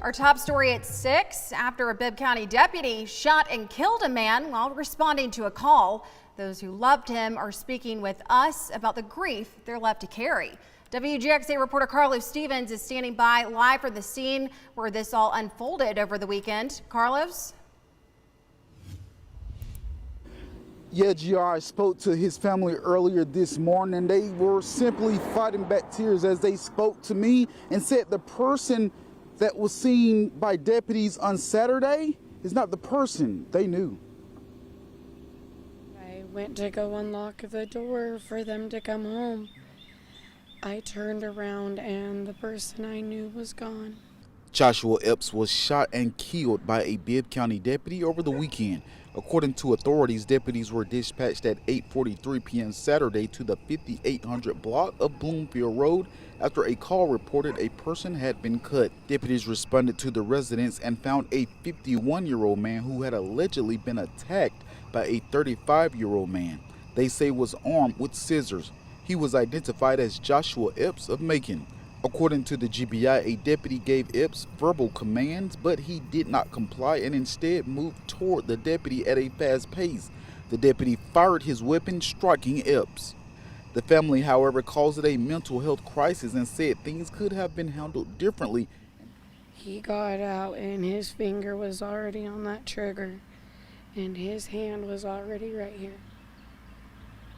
Our top story at 6, after a Bibb County deputy shot and killed a man while responding to a call. Those who loved him are speaking with us about the grief they're left to carry. WGXA reporter Carlos Stevens is standing by live for the scene where this all unfolded over the weekend. Carlos? Yeah, GR, I spoke to his family earlier this morning. They were simply fighting back tears as they spoke to me and said the person that was seen by deputies on Saturday is not the person they knew. I went to go unlock the door for them to come home. I turned around and the person I knew was gone. Joshua Epps was shot and killed by a Bibb County deputy over the weekend. According to authorities, deputies were dispatched at 8:43 p.m. Saturday to the 5800 block of Bloomfield Road after a call reported a person had been cut. Deputies responded to the residence and found a 51-year-old man who had allegedly been attacked by a 35-year-old man they say was armed with scissors. He was identified as Joshua Epps of Macon. According to the GBI, a deputy gave Epps verbal commands, but he did not comply and instead moved toward the deputy at a fast pace. The deputy fired his weapon, striking Epps. The family, however, calls it a mental health crisis and said things could have been handled differently. He got out and his finger was already on that trigger and his hand was already right here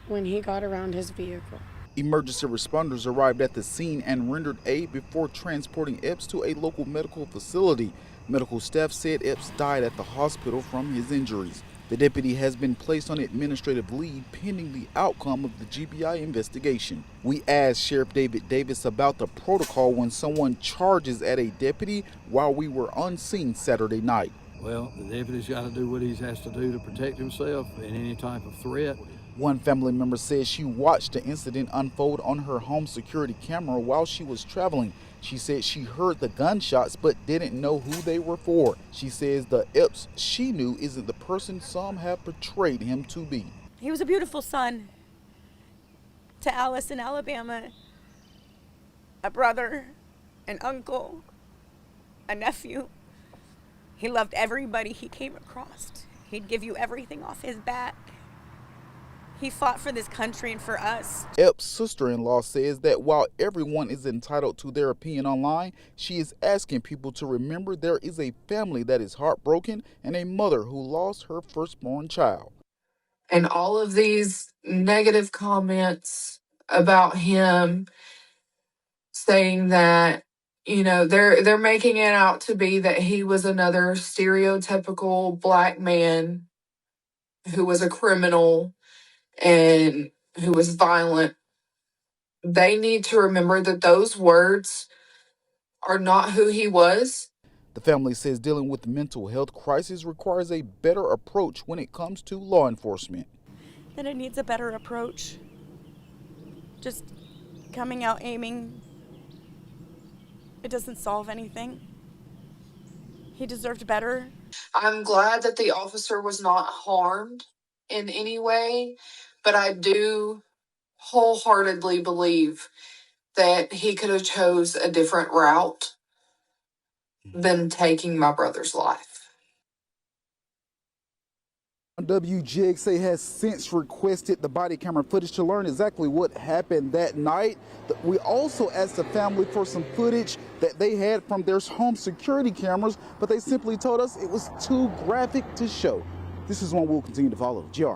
when he got around his vehicle. Emergency responders arrived at the scene and rendered aid before transporting Epps to a local medical facility. Medical staff said Epps died at the hospital from his injuries. The deputy has been placed on administrative leave pending the outcome of the GBI investigation. We asked Sheriff David Davis about the protocol when someone charges at a deputy while we were on scene Saturday night. Well, the deputy's got to do what he has to do to protect himself in any type of threat. One family member says she watched the incident unfold on her home security camera while she was traveling. She said she heard the gunshots but didn't know who they were for. She says the Epps she knew isn't the person some have portrayed him to be. He was a beautiful son to Alice in Alabama, a brother, an uncle, a nephew. He loved everybody he came across. He'd give you everything off his bat. He fought for this country and for us. Epps' sister-in-law says that while everyone is entitled to their opinion online, she is asking people to remember there is a family that is heartbroken and a mother who lost her firstborn child. And all of these negative comments about him saying that, you know, they're making it out to be that he was another stereotypical black man who was a criminal and who was violent. They need to remember that those words are not who he was. The family says dealing with mental health crisis requires a better approach when it comes to law enforcement. That it needs a better approach. Just coming out aiming, it doesn't solve anything. He deserved better. I'm glad that the officer was not harmed in any way, but I do wholeheartedly believe that he could have chose a different route than taking my brother's life. WGXA has since requested the body camera footage to learn exactly what happened that night. We also asked the family for some footage that they had from their home security cameras, but they simply told us it was too graphic to show. This is one we'll continue to follow. GR.